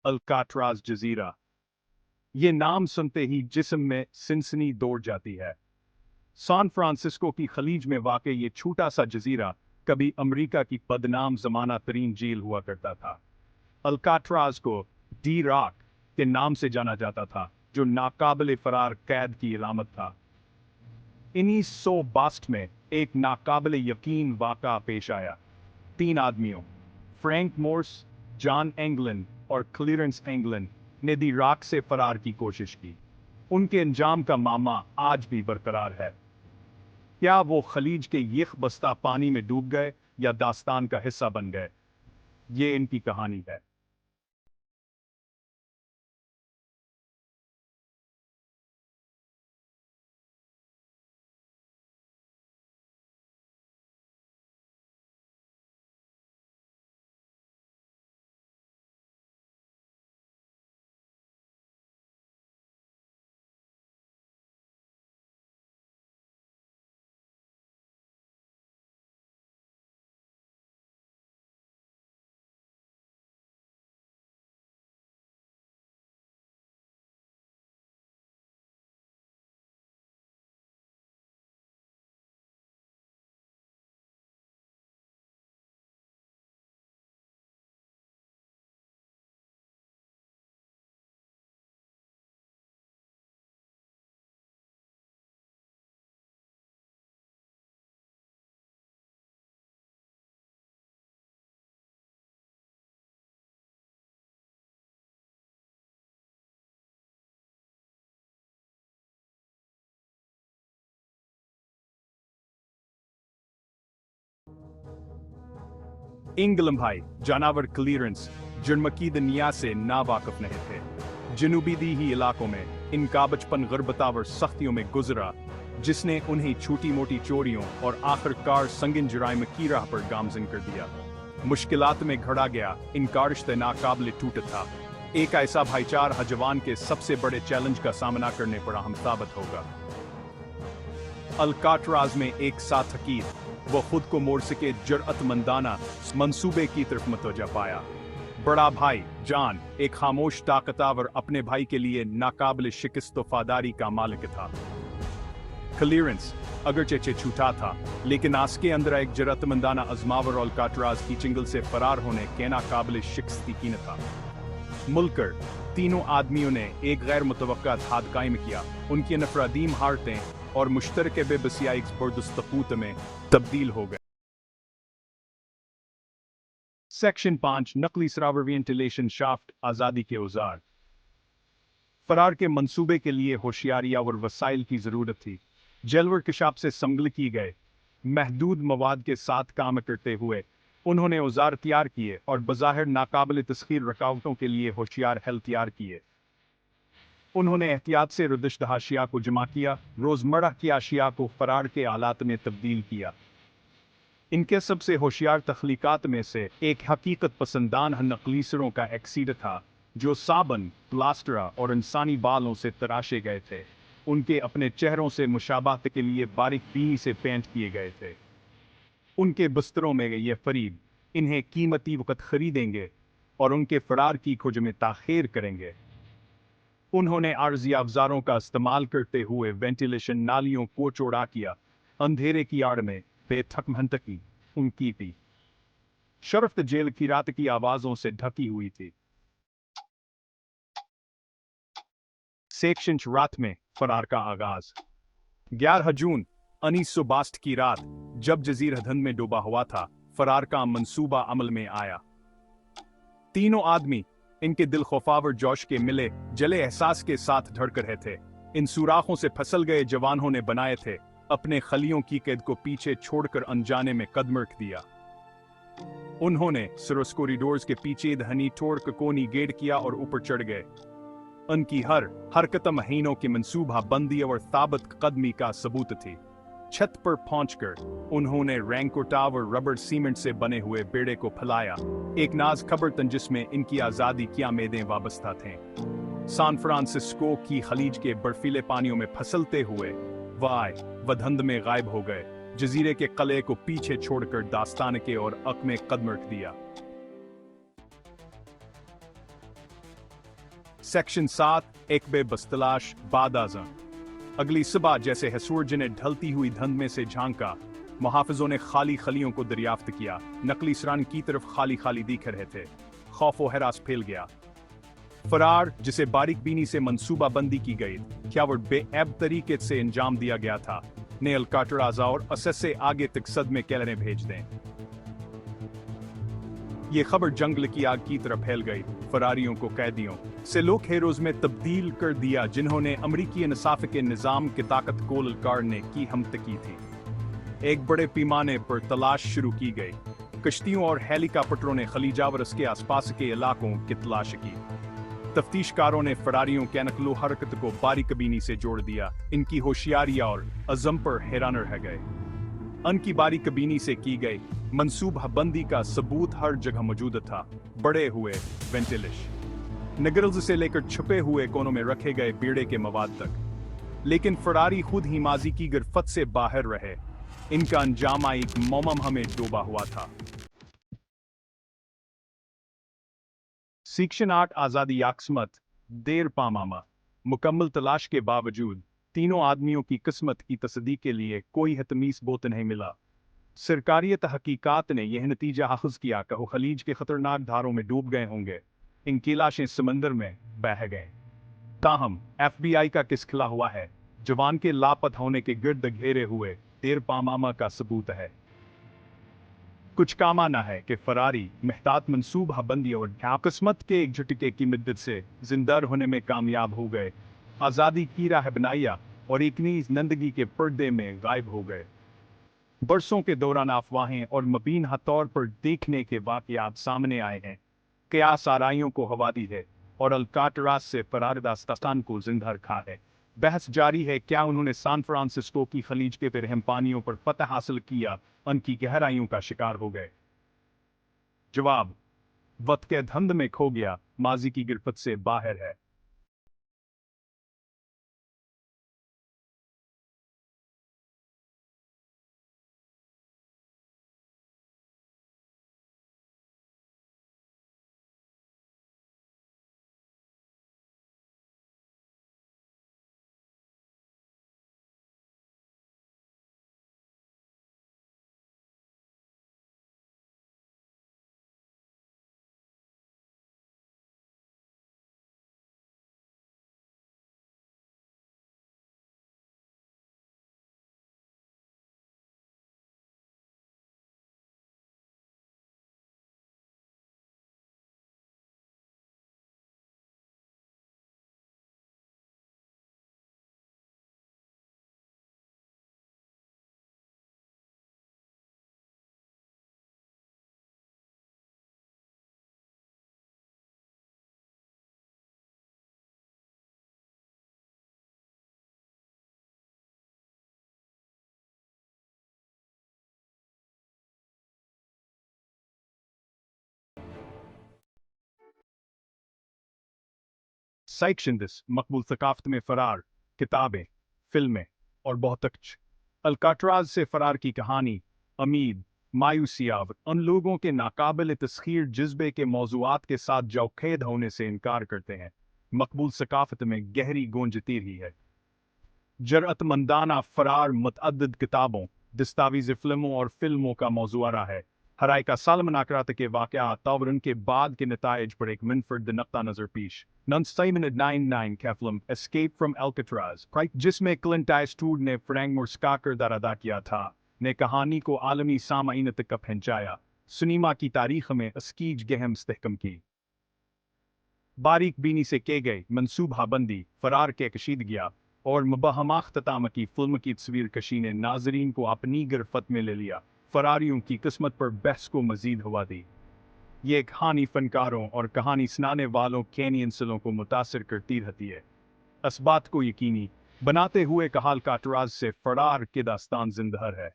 Alcatraz जजीरा। ये नाम सुनते ही जिस्म में सिनसनी दौड़ जाती है। सैन फ्रांसिस्को की खलीज में वाक़ ये छोटा सा जजीरा कभी अमेरिका की बदनाम जमाना तरीन जेल हुआ करता था। अल्काट्राज को डी रॉक के नाम से जाना जाता था, जो नाकाबिले फरार कैद की इलामत था। 1962 में एक नाकाबिले यकीन वाक़ा पेश आया। 3 आदमियों, फ्रैंक मोर्स, जॉन एंगलन और क्लीरेंस एंगलन ने दी रॉक से फरार की कोशिश की। उनके अंजाम का मामा आज भी बरकरार है। क्या वो खलीज के यख बस्ता पानी में डूब गए या दास्तान का हिस्सा बन गए? ये इनकी कहानी है। इंगलम भाई जानवर क्लीरेंस जन्मकी दुनिया से नावाकिफ नहीं थे। जनूबी दीही इलाकों में इनका बचपन गुर्बतावर सख्तियों में गुजरा, जिसने उन्हें छोटी मोटी चोरियों और आखिरकार संगीन जुराइम की राह पर गामजन कर दिया। मुश्किलात में घड़ा गया इनका रिश्ता नाकाबिले टूट था। एक ऐसा भाईचारा जवान के सबसे बड़े चैलेंज का सामना करने पर अहम साबित होगा। अल्काट्राज में एक साथ हकीर वो खुद को मोड़ सके जुर्अतमंदाना मंसूबे की तरफ मुतवज्जा पाया। बड़ा भाई जॉन एक खामोश ताकतवर अपने भाई के लिए नाकाबिल शिकस्त वफादारी का मालिक था। क्लीरेंस अगरचे छूटा था, लेकिन आस्के अंदर एक जुर्अतमंदाना अजमावर अल्काट्राज की चिंगल से फरार होने के नाकाबिल शिकस्त यकीन था। मुलकर तीनों आदमियों ने एक गैर मुतवक्का हाथ कायम किया। उनकी नफरादीम हारतें और मुश्तरके बेबसिया एक जबरदस्त में तब्दील हो गए। सेक्शन 5 नकली सरावर वेंटिलेशन शाफ्ट आज़ादी के औजार। फरार के मंसूबे के लिए होशियारी और वसाइल की जरूरत थी। जेलवर कशाप से संगल की गए महदूद मवाद के साथ काम करते हुए उन्होंने औजार तैयार किए और बज़ाहिर नाकाबिल तस्खीर रुकावटों के लिए होशियार हल तैयार किए। उन्होंने एहतियात से रुदश्त अशिया को जमा किया, रोजमर्रा की अशिया को फरार के आलात में तब्दील किया। इनके सबसे होशियार तख्लीकात में से एक हकीकत पसंदान नकलीसरों का एक्सीड था, जो साबन, प्लास्टरा और इंसानी बालों से तराशे गए थे। उनके अपने चेहरों से मुशाबात के लिए बारीक बीनी से पेंट किए गए थे। उनके बिस्तरों में ये फरीब इन्हें कीमती वक़्त खरीदेंगे और उनके फरार की खोज में ताख़ीर करेंगे। उन्होंने आर्जी अवजारों का इस्तेमाल करते हुए वेंटिलेशन नालियों को चौड़ा किया। अंधेरे की आड़ में बेथक महंतकी उनकी थी। शरफ्त जेल की रात की आवाजों से ढकी हुई थी। सेक्शन रात में फरार का आगाज 11 जून 1962 की रात, जब जजीरा धुंध में डूबा हुआ था, फरार का मंसूबा अमल में आया। तीनों आदमी इनके दिल खौफावर जोश के मिले जले एहसास के साथ धड़क रहे थे। इन सुराखों से फंसल गए जवानों ने बनाए थे अपने खलियों की कैद को पीछे छोड़कर अनजाने में कदम रख दिया। उन्होंने सिरोस कॉरिडोर्स के पीछे धनी तोड़ कोनी गेट किया और ऊपर चढ़ गए। उनकी हर हरकत महीनों की मंसूबा बंदी और ताबत कदमी का सबूत थी। छत पर पहुंचकर उन्होंने रैंकोटाव और रबर सीमेंट से बने हुए बेड़े को फैलाया, एक नाज खबरतन जिसमें इनकी आजादी की उम्मीदें वाबस्ता थे। सैन फ्रांसिस्को की खलीज के बर्फीले पानियों में फसलते हुए वह धुंध में गायब हो गए। जजीरे के कले को पीछे छोड़कर दास्तान के और अक में कदम रख दिया। सेक्शन 7 एक बे बस्तलाश बाद आज़म। अगली सुबह जैसे है सूरज ने ढलती हुई धुंध में से झांका, मुहाफिजों ने खाली खलियों को दरियाफ्त किया। नकली सरान की तरफ खाली खाली दिख रहे थे। खौफ व हरास फैल गया। फरार, जिसे बारीक बीनी से मंसूबा बंदी की गई, क्या वो बेऐब तरीके से अंजाम दिया गया था, ने अल्काट्राज़ और असस से आगे तक सदमे कैलने भेज दें। ये खबर जंगल की आग की तरह फैल गई। फरारियों को कैदियों से लोक हेरोज में तब्दील कर दिया, जिन्होंने अमरीकी इंसाफ के निज़ाम की ताकत को ललकारने की हिम्मत की थी। एक बड़े पैमाने पर तलाश शुरू की गई। कश्तियों और हेलीकॉप्टरों ने खलीजा और उसके आसपास के इलाकों की तलाश की। तफ्तीशकारों ने फरारियों के नकलो हरकत को बारीकबीनी से जोड़ दिया। इनकी होशियारी और अज़म पर हैरान रह गए। उनकी बारीकबीनी से की गई मंसूबा बंदी का सबूत हर जगह मौजूद था। बड़े हुए वेंटिलिश नगरल्स से लेकर छुपे हुए कोनों में रखे गए बीड़े के मवाद तक। लेकिन फरारी खुद ही माजी की गिरफ्त से बाहर रहे। इनका अंजाम एक मोमम हमें डूबा हुआ था। सेक्शन 8 आज़ादी याकस्मत देर पामामा। मुकम्मल तलाश के बावजूद तीनों आदमियों की किस्मत की तस्दीक के लिए कोई हतमीस बोत नहीं मिला। सरकारी तहकीकात ने यह नतीजा हासिल किया कि वो खलीज के खतरनाक धारों में डूब गए होंगे। इनकी लाशें समंदर में बह गए। ताहम FBI का किस खिला हुआ है, जवान के लापता होने के गिर्द घेरे हुए देर पामामा का सबूत है। कुछ काम आना है कि फरारी महतात मंसूबा बंदी और किस्मत के एक झटके की मदद से जिंदा होने में कामयाब हो गए, आज़ादी की राह बनाया और एक नई जिंदगी के पर्दे में गायब हो गए। बरसों के दौरान अफवाहें और मबीना तौर पर देखने के वाकयात सामने आए हैं। कयास आराइयों को हवा दी है और अल्काट्राज़ से फरार दास्तान को जिंदा रखा है। बहस जारी है, क्या उन्होंने सैन फ्रांसिस्को की खलीज के बेरहम पानियों पर फतह हासिल किया, उनकी गहराइयों का शिकार हो गए। जवाब वक्त के धंध में खो गया, माजी की गिरफ्त से बाहर है। सेक्शन 10 मकबूल सकाफत में फरार, किताबें, फिल्में और बहुत कुछ। अल्काट्राज़ से फरार की कहानी उम्मीद, मायूसी और उन लोगों के नाकाबिल तस्खीर जज्बे के मौज़ूआत के साथ जो कैद होने से इनकार करते हैं। मकबूल सकाफत में गहरी गूंजती रही है। जरअतमंदाना फरार मुतअद्दिद किताबों, दस्तावेज़ फिल्मों और फिल्मों का मौज़ूआ रहा है। हराई का साल मनाकरात के वाक़यात और उनके बाद के नताइज पर एक मुनफरद नक्ता नज़र पेश। Simon 99 का फिल्म Escape from Alcatraz, जिसमें क्लिंट ईस्टवुड ने फ्रैंक मुर्स्का किरदार अदा किया था, ने कहानी को आलमी सामाईन तक पहुंचाया। सिनेमा की तारीख में अस्कीज गहम इस्तेहकम की। बारीक बीनी से के गए मंसूबा बंदी, फरार के कशीदगियाँ और मुबहमा अख्ताम की फिल्म की तस्वीर कशी ने नाजरीन को अपनी गिरफ्त में ले लिया। फरारियों की किस्मत पर बहस को मजीद हवा दी। ये कहानी फनकारों और कहानी सुनाने वालों कैनियंसलों को मुतासर करती रहती है। इस बात को यकीनी बनाते हुए कहाल काटराज से फरार की दास्तान जिंदा है।